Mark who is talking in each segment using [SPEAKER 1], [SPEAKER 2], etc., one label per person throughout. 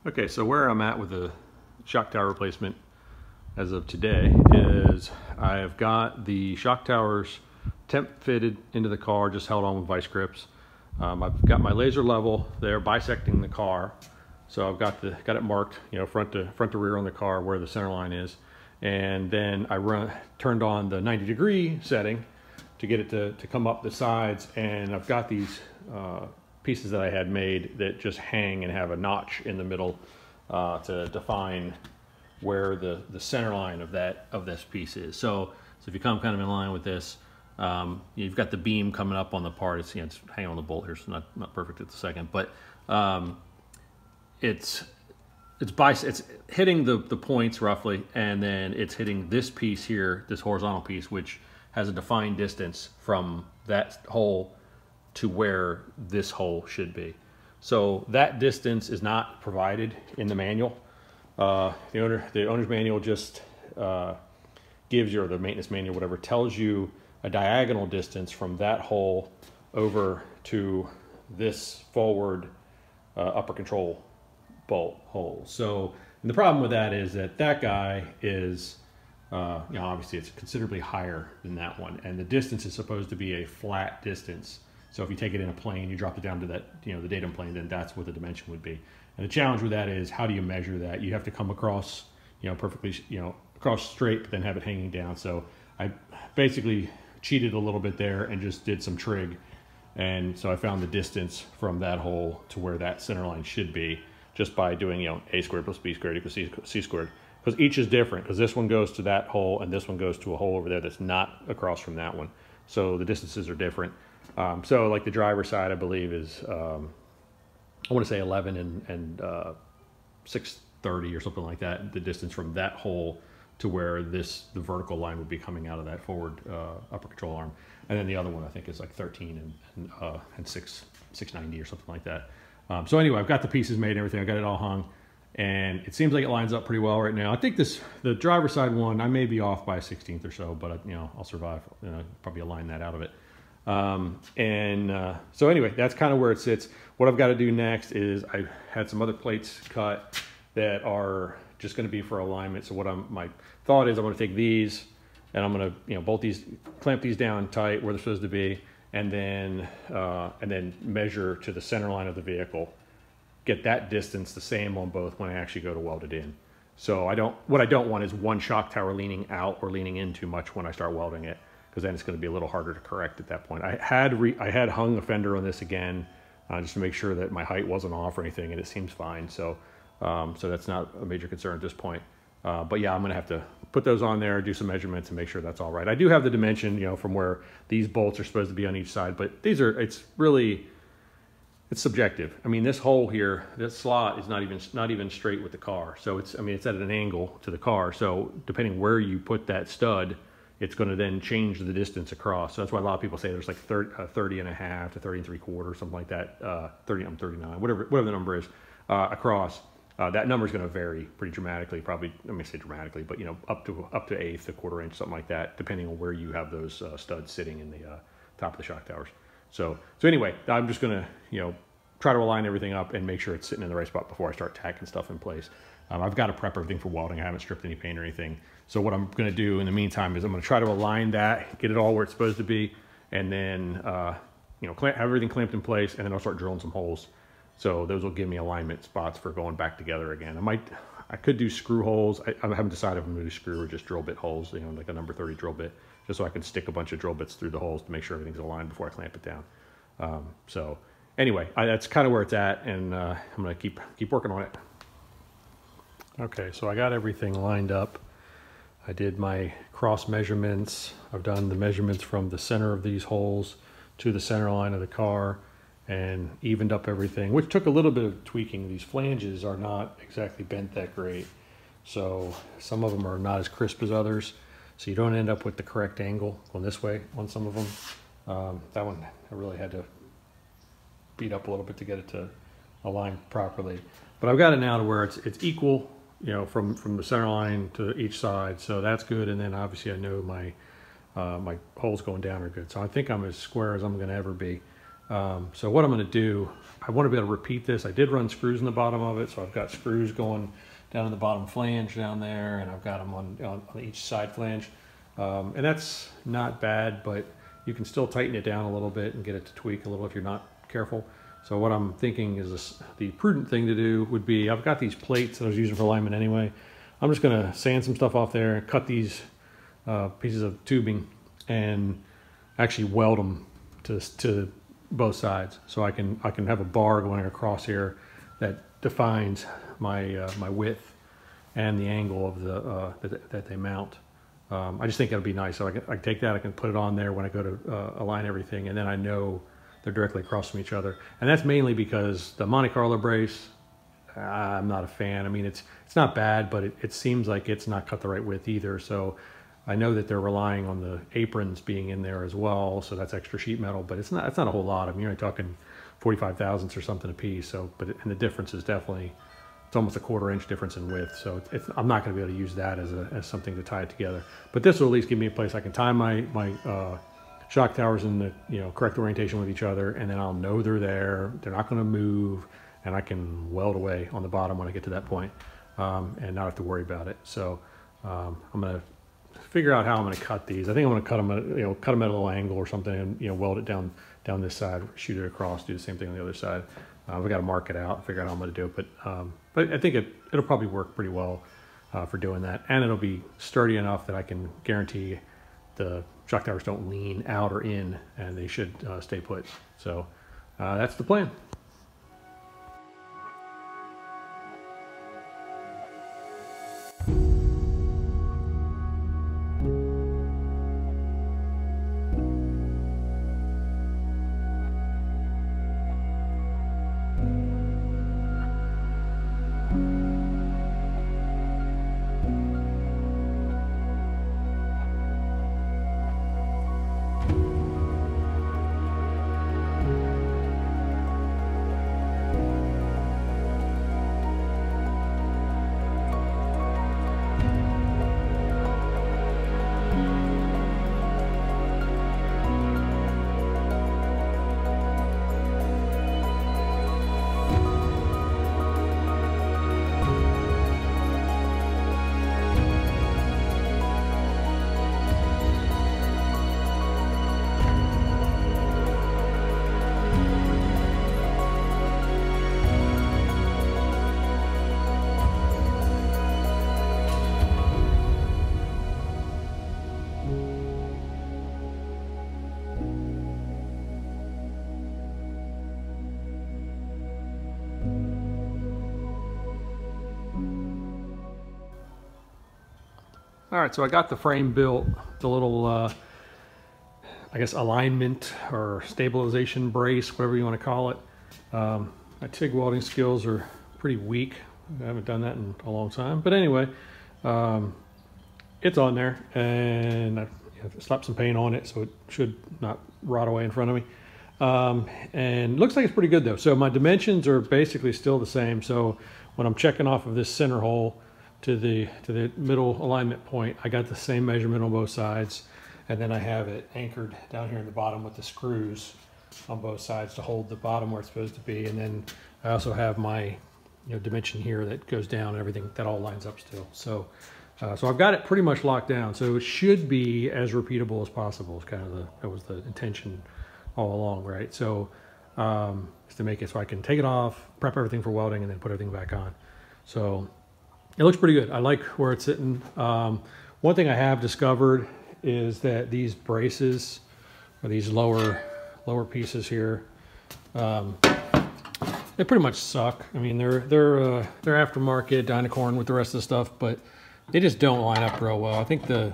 [SPEAKER 1] Okay, so where I'm at with the shock tower replacement as of today is I've got the shock towers temp fitted into the car, just held on with vice grips. I've got my laser level there bisecting the car, so I've got it marked, you know, front to rear on the car where the center line is, and then I turned on the 90-degree setting to get it to come up the sides, and I've got these pieces that I had made that just hang and have a notch in the middle to define where the center line of this piece is. So if you come kind of in line with this, you've got the beam coming up on the part. It's, you know, it's hanging on the bolt here, so not perfect at the second, but it's hitting the points roughly, and then it's hitting this piece here, this horizontal piece, which has a defined distance from that hole to where this hole should be. So that distance is not provided in the manual. The owner's manual just gives you, or the maintenance manual, whatever, tells you a diagonal distance from that hole over to this forward upper control bolt hole. So, and the problem with that is that guy is, you know, obviously it's considerably higher than that one, and the distance is supposed to be a flat distance. So if you take it in a plane, you drop it down to that, you know, the datum plane, then that's what the dimension would be. And the challenge with that is, how do you measure that? You have to come across, you know, perfectly, you know, across straight, but then have it hanging down. So I basically cheated a little bit there and just did some trig. And so I found the distance from that hole to where that center line should be just by doing, you know, a squared plus b squared equals c squared. Because each is different, because this one goes to that hole and this one goes to a hole over there that's not across from that one. So the distances are different. So like the driver's side, I believe, is, I want to say 11 and 630 or something like that, the distance from that hole to where the vertical line would be coming out of that forward upper control arm. And then the other one, I think, is like 13 and 690 or something like that. So anyway, I've got the pieces made and everything. I got it all hung, and it seems like it lines up pretty well right now. I think the driver's side one, I may be off by a 16th or so, but you know, I'll survive. Probably align that out of it. So anyway, that's kind of where it sits. What I've got to do next is I had some other plates cut that are just going to be for alignment. So my thought is I'm going to take these and I'm going to, you know, bolt these, clamp these down tight where they're supposed to be, and then measure to the center line of the vehicle, get that distance the same on both when I actually go to weld it in. So what I don't want is one shock tower leaning out or leaning in too much when I start welding it, because then it's going to be a little harder to correct at that point. I had hung a fender on this again, just to make sure that my height wasn't off or anything, and it seems fine. So that's not a major concern at this point. But yeah, I'm going to have to put those on there, do some measurements, and make sure that's all right. I do have the dimension, you know, from where these bolts are supposed to be on each side, but it's subjective. I mean, this hole here, this slot is not even straight with the car. So it's at an angle to the car. So depending where you put that stud, it's going to then change the distance across. So that's why a lot of people say there's like 30 and a half to 30 and 3/4, something like that, 39, whatever the number is, across. That number is going to vary pretty dramatically, probably, let me say dramatically, but, you know, up to eighth, a quarter inch, something like that, depending on where you have those studs sitting in the top of the shock towers. So anyway, I'm just going to, you know, try to align everything up and make sure it's sitting in the right spot before I start tacking stuff in place. I've got to prep everything for welding. I haven't stripped any paint or anything. So what I'm going to do in the meantime is I'm going to try to align that, get it all where it's supposed to be, and then you know, have everything clamped in place, and then I'll start drilling some holes. So those will give me alignment spots for going back together again. I could do screw holes. I haven't decided if I'm going to do screw or just drill bit holes, you know, like a number 30 drill bit, just so I can stick a bunch of drill bits through the holes to make sure everything's aligned before I clamp it down. So anyway, that's kind of where it's at, and I'm going to keep working on it. Okay, so I got everything lined up. I did my cross measurements. I've done the measurements from the center of these holes to the center line of the car and evened up everything, which took a little bit of tweaking. These flanges are not exactly bent that great, so some of them are not as crisp as others, so you don't end up with the correct angle going this way on some of them. That one I really had to beat up a little bit to get it to align properly, but I've got it now to where it's equal, you know, from the center line to each side, so that's good. And then obviously I know my holes going down are good, so I think I'm as square as I'm going to ever be. So what I'm going to do, I want to be able to repeat this. I did run screws in the bottom of it, so I've got screws going down in the bottom flange down there, and I've got them on each side flange. And that's not bad, but you can still tighten it down a little bit and get it to tweak a little if you're not careful. So what I'm thinking is the prudent thing to do would be, I've got these plates that I was using for alignment anyway. I'm just going to sand some stuff off there and cut these pieces of tubing and actually weld them to both sides, so I can have a bar going across here that defines my my width and the angle of the that they mount. I just think it'll be nice. So I can take that, I can put it on there when I go to align everything, and then I know they're directly across from each other. And that's mainly because the Monte Carlo brace, I'm not a fan. I mean, it's not bad, but it seems like it's not cut the right width either. So I know that they're relying on the aprons being in there as well, so that's extra sheet metal, but it's not a whole lot. I mean, you're only talking 45 thousandths or something a piece. So, and the difference is definitely, it's almost a 1/4 inch difference in width. So I'm not going to be able to use that as something to tie it together. But this will at least give me a place I can tie my shock towers in the correct orientation with each other, and then I'll know they're there. They're not going to move, and I can weld away on the bottom when I get to that point, and not have to worry about it. So I'm going to figure out how I'm going to cut these. I think I'm going to cut them at cut them at a little angle or something, and weld it down this side, shoot it across, do the same thing on the other side. We got to mark it out, figure out how I'm going to do it, but I think it'll probably work pretty well for doing that, and it'll be sturdy enough that I can guarantee the shock towers don't lean out or in, and they should stay put. So that's the plan. All right, so I got the frame built, the little, I guess, alignment or stabilization brace, whatever you want to call it. My TIG welding skills are pretty weak. I haven't done that in a long time. But anyway, it's on there, and I slapped some paint on it, so it should not rot away in front of me. And looks like it's pretty good, though. So my dimensions are basically still the same. So when I'm checking off of this center hole to the middle alignment point, I got the same measurement on both sides, and then I have it anchored down here in the bottom with the screws on both sides to hold the bottom where it's supposed to be. And then I also have my dimension here that goes down and everything that all lines up still. So so I've got it pretty much locked down, so it should be as repeatable as possible. It's kind of that was the intention all along, right? So is to make it so I can take it off, prep everything for welding, and then put everything back on. So it looks pretty good. I like where it's sitting. One thing I have discovered is that these braces, or these lower pieces here, they pretty much suck. I mean, they're aftermarket Dynacorn with the rest of the stuff, but they just don't line up real well. I think the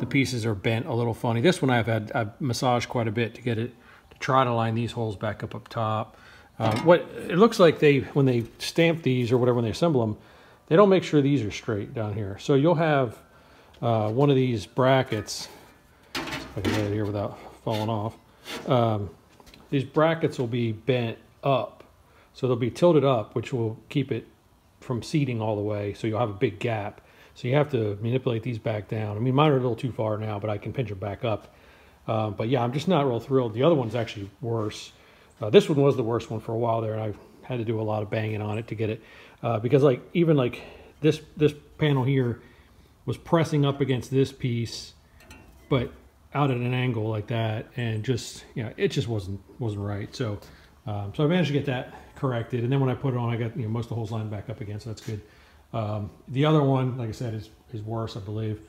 [SPEAKER 1] pieces are bent a little funny. This one I've massaged quite a bit to get it to try to line these holes back up top. What it looks like, when they stamp these or whatever, when they assemble them, they don't make sure these are straight down here. So you'll have one of these brackets, if I can get it here without falling off. These brackets will be bent up. So they'll be tilted up, which will keep it from seating all the way. So you'll have a big gap. So you have to manipulate these back down. I mean, mine are a little too far now, but I can pinch them back up. But yeah, I'm just not real thrilled. The other one's actually worse.
[SPEAKER 2] This one was the worst one for a while there, and I had to do a lot of banging on it to get it, because like even like this panel here was pressing up against this piece, but out at an angle like that, and just, you know, it just wasn't right. So so I managed to get that corrected, and then when I put it on, I got, you know, most of the holes lined back up again, so that's good. The other one, like I said, is worse, I believe.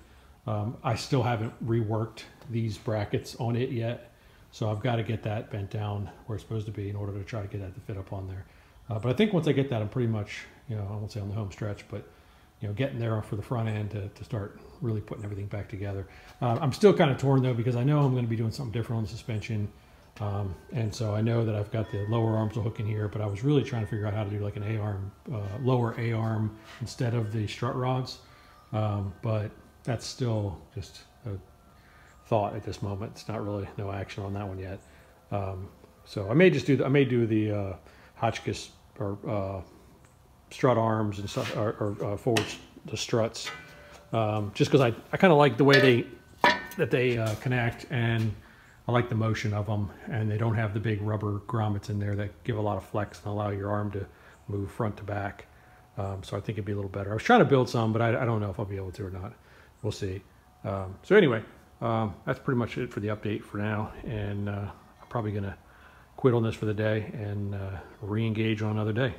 [SPEAKER 2] I still haven't reworked these brackets on it yet, so I've got to get that bent down where it's supposed to be in order to try to get that to fit up on there. But I think once I get that, I'm pretty much, you know, I won't say on the home stretch, but, you know, getting there for the front end to start really putting everything back together. I'm still kind of torn though, because I know I'm going to be doing something different on the suspension. And so I know that I've got the lower arms to hook in here, but I was really trying to figure out how to do like an A-arm, lower A-arm instead of the strut rods. But that's still just a thought at this moment. It's not really no action on that one yet. So I may just do the Hotchkiss or strut arms and stuff, or forward the struts, just because I kind of like the way they connect, and I like the motion of them, and they don't have the big rubber grommets in there that give a lot of flex and allow your arm to move front to back. So I think it'd be a little better. I was trying to build some, but I don't know if I'll be able to or not. We'll see. So anyway, that's pretty much it for the update for now, and I'm probably going to quit on this for the day and re-engage on another day.